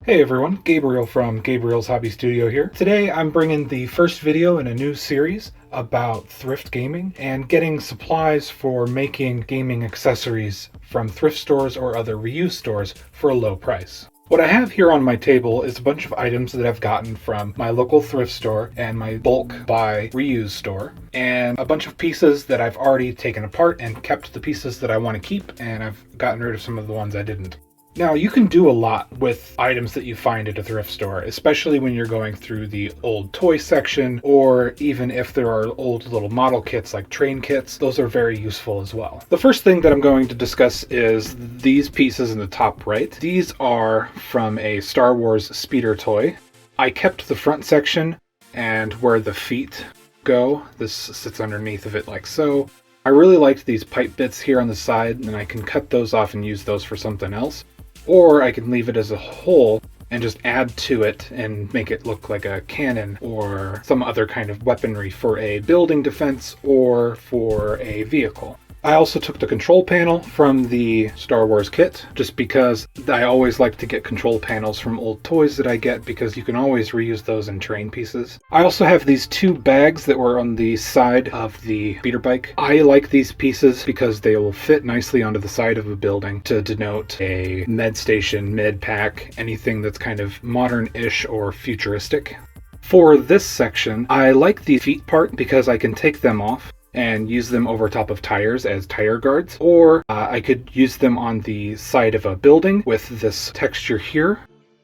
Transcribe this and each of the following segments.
Hey everyone, Gabriel from Gabriel's Hobby Studio here. Today I'm bringing the first video in a new series about thrift gaming and getting supplies for making gaming accessories from thrift stores or other reuse stores for a low price. What I have here on my table is a bunch of items that I've gotten from my local thrift store and my bulk buy reuse store, and a bunch of pieces that I've already taken apart and kept the pieces that I want to keep, and I've gotten rid of some of the ones I didn't. Now, you can do a lot with items that you find at a thrift store, especially when you're going through the old toy section, or even if there are old little model kits like train kits. Those are very useful as well. The first thing that I'm going to discuss is these pieces in the top right. These are from a Star Wars speeder toy. I kept the front section and where the feet go. This sits underneath of it like so. I really liked these pipe bits here on the side, and I can cut those off and use those for something else. Or I can leave it as a whole and just add to it and make it look like a cannon or some other kind of weaponry for a building defense or for a vehicle. I also took the control panel from the Star Wars kit just because I always like to get control panels from old toys that I get because you can always reuse those in terrain pieces. I also have these two bags that were on the side of the speeder bike. I like these pieces because they will fit nicely onto the side of a building to denote a med station, med pack, anything that's kind of modern-ish or futuristic. For this section, I like the feet part because I can take them off and use them over top of tires as tire guards, or I could use them on the side of a building with this texture here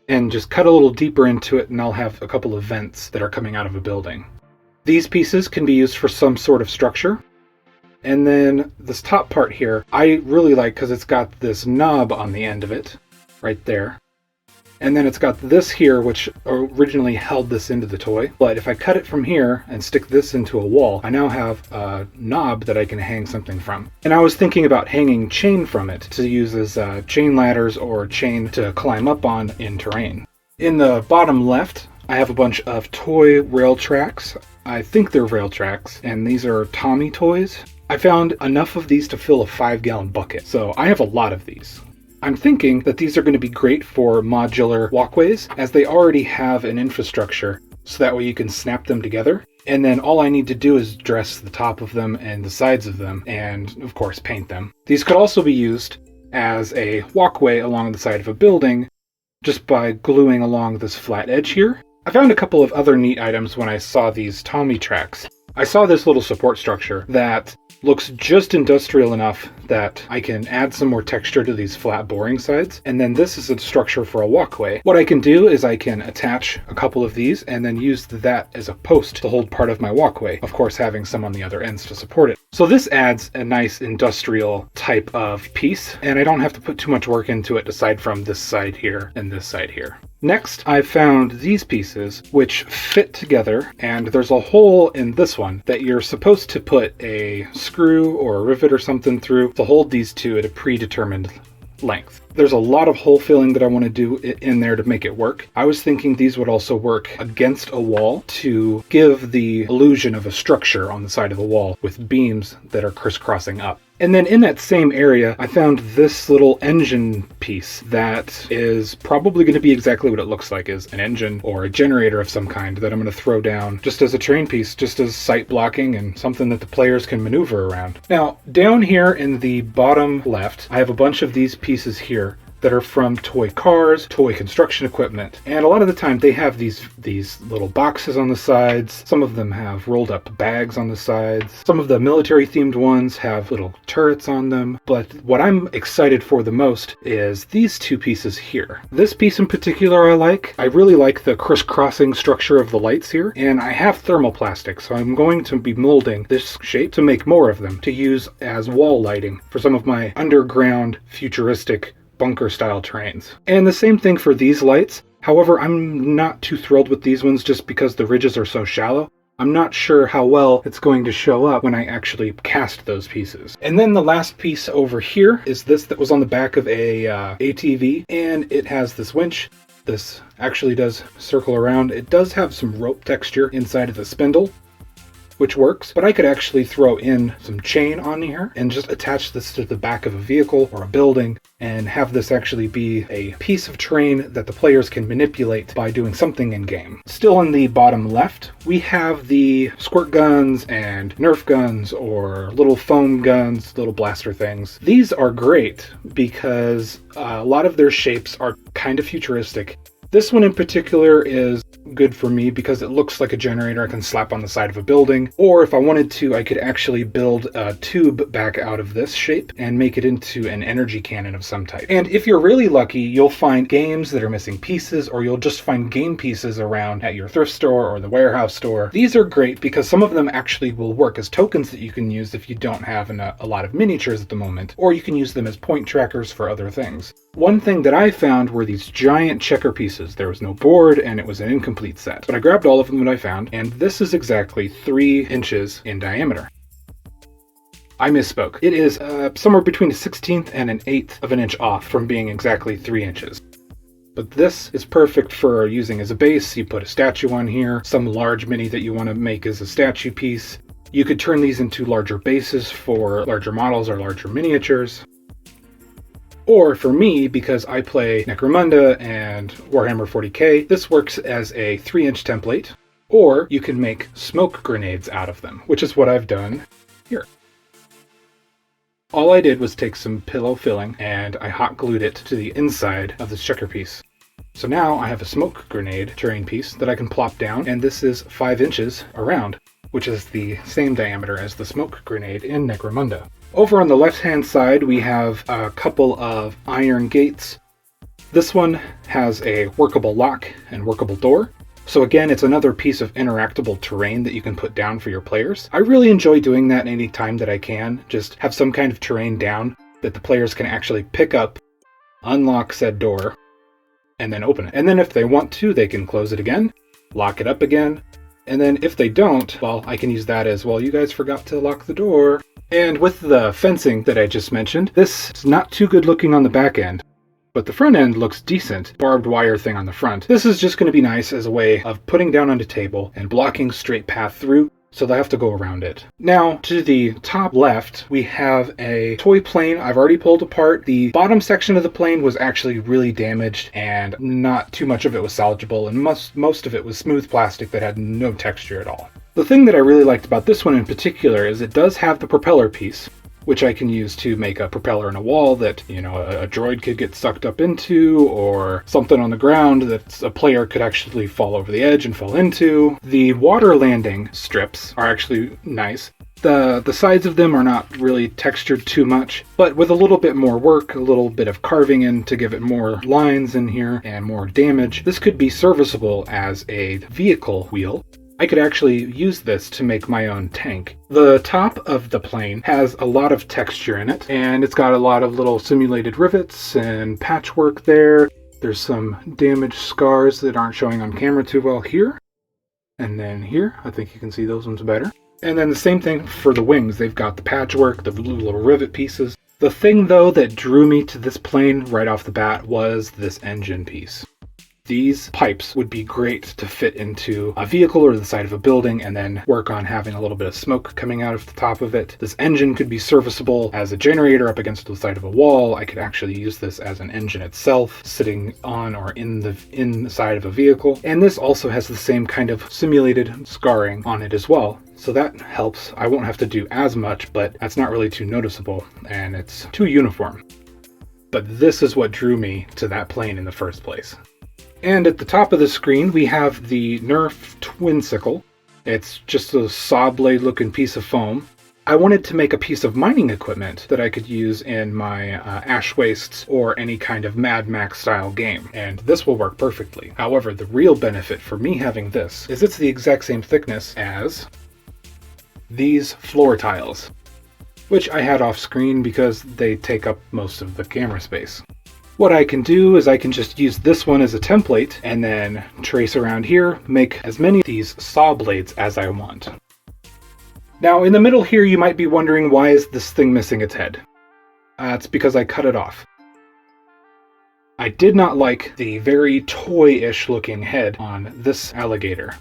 and just cut a little deeper into it, and I'll have a couple of vents that are coming out of a building. These pieces can be used for some sort of structure. And then this top part here I really like because it's got this knob on the end of it right there. And then it's got this here, which originally held this into the toy. But if I cut it from here and stick this into a wall, I now have a knob that I can hang something from. And I was thinking about hanging chain from it to use as chain ladders or chain to climb up on in terrain. In the bottom left, I have a bunch of toy rail tracks. I think they're rail tracks, and these are Tommy toys. I found enough of these to fill a 5-gallon bucket, so I have a lot of these. I'm thinking that these are going to be great for modular walkways, as they already have an infrastructure, so that way you can snap them together. And then all I need to do is dress the top of them and the sides of them, and of course paint them. These could also be used as a walkway along the side of a building, just by gluing along this flat edge here. I found a couple of other neat items when I saw these Tommy tracks. I saw this little support structure that looks just industrial enough that I can add some more texture to these flat boring sides. And then this is a structure for a walkway. What I can do is I can attach a couple of these and then use that as a post to hold part of my walkway, of course having some on the other ends to support it. So this adds a nice industrial type of piece, and I don't have to put too much work into it aside from this side here and this side here. Next, I found these pieces which fit together, and there's a hole in this one that you're supposed to put a screw or a rivet or something through to hold these two at a predetermined length. There's a lot of hole filling that I want to do in there to make it work. I was thinking these would also work against a wall to give the illusion of a structure on the side of the wall with beams that are crisscrossing up. And then in that same area, I found this little engine piece that is probably going to be exactly what it looks like, is an engine or a generator of some kind that I'm going to throw down just as a terrain piece, just as sight blocking and something that the players can maneuver around. Now, down here in the bottom left, I have a bunch of these pieces here that are from toy cars, toy construction equipment, and a lot of the time they have these little boxes on the sides. Some of them have rolled up bags on the sides. Some of the military themed ones have little turrets on them. But what I'm excited for the most is these two pieces here. This piece in particular I like. I really like the crisscrossing structure of the lights here, and I have thermoplastic, so I'm going to be molding this shape to make more of them to use as wall lighting for some of my underground futuristic bunker style trains. And the same thing for these lights. However, I'm not too thrilled with these ones just because the ridges are so shallow. I'm not sure how well it's going to show up when I actually cast those pieces. And then the last piece over here is this that was on the back of a ATV, and it has this winch. This actually does circle around. It does have some rope texture inside of the spindle. which works, but I could actually throw in some chain on here and just attach this to the back of a vehicle or a building and have this actually be a piece of terrain that the players can manipulate by doing something in game. Still on the bottom left, we have the squirt guns and Nerf guns or little foam guns, little blaster things. These are great because a lot of their shapes are kind of futuristic. This one in particular is good for me because it looks like a generator I can slap on the side of a building, or if I wanted to, I could actually build a tube back out of this shape and make it into an energy cannon of some type. And if you're really lucky, you'll find games that are missing pieces, or you'll just find game pieces around at your thrift store or the warehouse store. These are great because some of them actually will work as tokens that you can use if you don't have a lot of miniatures at the moment, or you can use them as point trackers for other things. One thing that I found were these giant checker pieces. There was no board and it was an incomplete set, but I grabbed all of them that I found, and this is exactly 3 inches in diameter. I misspoke. It is somewhere between a 1/16 and an 1/8 of an inch off from being exactly 3 inches. But this is perfect for using as a base. You put a statue on here, some large mini that you want to make as a statue piece. You could turn these into larger bases for larger models or larger miniatures. Or for me, because I play Necromunda and Warhammer 40k, this works as a 3-inch template. Or you can make smoke grenades out of them, which is what I've done here. All I did was take some pillow filling and I hot glued it to the inside of this checker piece. So now I have a smoke grenade terrain piece that I can plop down, and this is 5 inches around, which is the same diameter as the smoke grenade in Necromunda. Over on the left-hand side, we have a couple of iron gates. This one has a workable lock and workable door. So again, it's another piece of interactable terrain that you can put down for your players. I really enjoy doing that any time that I can. Just have some kind of terrain down that the players can actually pick up, unlock said door, and then open it. And then if they want to, they can close it again, lock it up again. And then if they don't, well, I can use that as, well, you guys forgot to lock the door. And with the fencing that I just mentioned, this is not too good looking on the back end, but the front end looks decent. Barbed wire thing on the front. This is just going to be nice as a way of putting down on the table and blocking straight path through, so they'll have to go around it. Now, to the top left, we have a toy plane I've already pulled apart. The bottom section of the plane was actually really damaged, and not too much of it was salvageable, and most of it was smooth plastic that had no texture at all. The thing that I really liked about this one in particular is it does have the propeller piece, which I can use to make a propeller in a wall that, you know, a droid could get sucked up into, or something on the ground that a player could actually fall over the edge and fall into. The water landing strips are actually nice. The sides of them are not really textured too much, but with a little bit more work, a little bit of carving in to give it more lines in here and more damage, this could be serviceable as a vehicle wheel. I could actually use this to make my own tank. The top of the plane has a lot of texture in it, and it's got a lot of little simulated rivets and patchwork there. There's some damaged scars that aren't showing on camera too well here. And then here, I think you can see those ones better. And then the same thing for the wings. They've got the patchwork, the little rivet pieces. The thing, though, that drew me to this plane right off the bat was this engine piece. These pipes would be great to fit into a vehicle or the side of a building and then work on having a little bit of smoke coming out of the top of it. This engine could be serviceable as a generator up against the side of a wall. I could actually use this as an engine itself, sitting on or in the side of a vehicle. And this also has the same kind of simulated scarring on it as well. So that helps. I won't have to do as much, but that's not really too noticeable, and it's too uniform. But this is what drew me to that plane in the first place. And at the top of the screen, we have the Nerf Twinsicle. It's just a saw blade looking piece of foam. I wanted to make a piece of mining equipment that I could use in my Ash Wastes or any kind of Mad Max style game, and this will work perfectly. However, the real benefit for me having this is it's the exact same thickness as these floor tiles, which I had off screen because they take up most of the camera space. What I can do is I can just use this one as a template and then trace around here, make as many of these saw blades as I want. Now in the middle here you might be wondering, why is this thing missing its head? It's because I cut it off. I did not like the very toy-ish looking head on this alligator.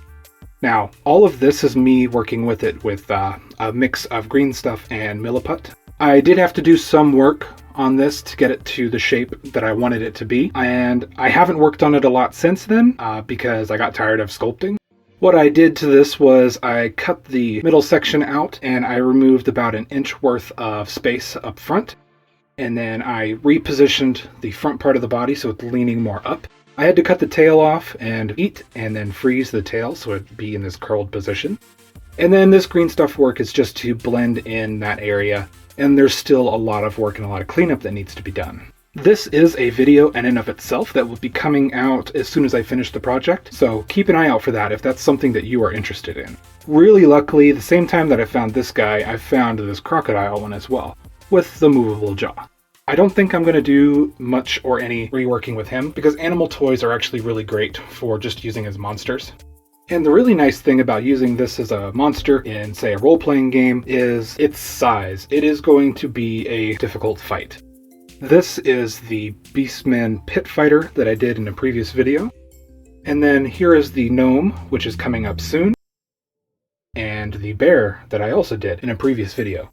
Now, all of this is me working with it with a mix of green stuff and milliput. I did have to do some work on this to get it to the shape that I wanted it to be, and I haven't worked on it a lot since then because I got tired of sculpting. What I did to this was I cut the middle section out and I removed about an inch worth of space up front, and then I repositioned the front part of the body so it's leaning more up. I had to cut the tail off and eat and then freeze the tail so it'd be in this curled position. And then this green stuff work is just to blend in that area, and there's still a lot of work and a lot of cleanup that needs to be done. This is a video in and of itself that will be coming out as soon as I finish the project, so keep an eye out for that if that's something that you are interested in. Really luckily, the same time that I found this guy, I found this crocodile one as well, with the movable jaw. I don't think I'm going to do much or any reworking with him, because animal toys are actually really great for just using as monsters. And the really nice thing about using this as a monster in, say, a role-playing game is its size. It is going to be a difficult fight. This is the Beastman Pit Fighter that I did in a previous video. And then here is the gnome, which is coming up soon. And the bear that I also did in a previous video,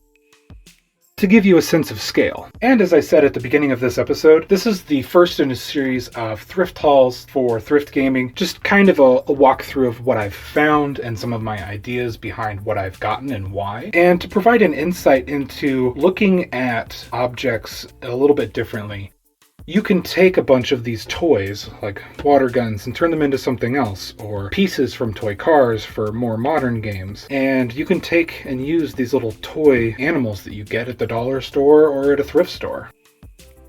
to give you a sense of scale. And as I said at the beginning of this episode, this is the first in a series of thrift hauls for thrift gaming, just kind of a walkthrough of what I've found and some of my ideas behind what I've gotten and why, and to provide an insight into looking at objects a little bit differently. You can take a bunch of these toys, like water guns, and turn them into something else, or pieces from toy cars for more modern games. And you can take and use these little toy animals that you get at the dollar store or at a thrift store.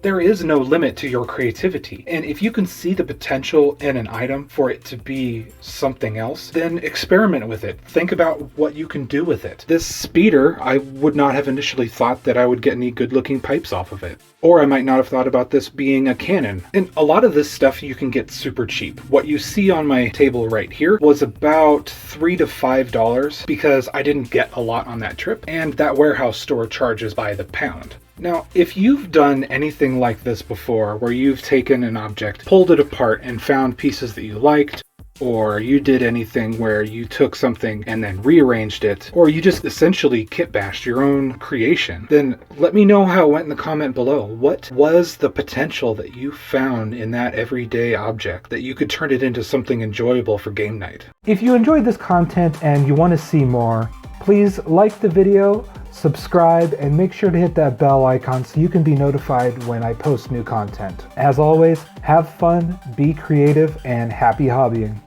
There is no limit to your creativity, and if you can see the potential in an item for it to be something else, then experiment with it. Think about what you can do with it. This speeder, I would not have initially thought that I would get any good-looking pipes off of it. Or I might not have thought about this being a cannon. And a lot of this stuff you can get super cheap. What you see on my table right here was about $3 to $5 because I didn't get a lot on that trip, and that warehouse store charges by the pound. Now, if you've done anything like this before, where you've taken an object, pulled it apart, and found pieces that you liked, or you did anything where you took something and then rearranged it, or you just essentially kit-bashed your own creation, then let me know how it went in the comment below. What was the potential that you found in that everyday object that you could turn it into something enjoyable for game night? If you enjoyed this content and you want to see more, please like the video, subscribe, and make sure to hit that bell icon so you can be notified when I post new content. As always, have fun, be creative, and happy hobbying.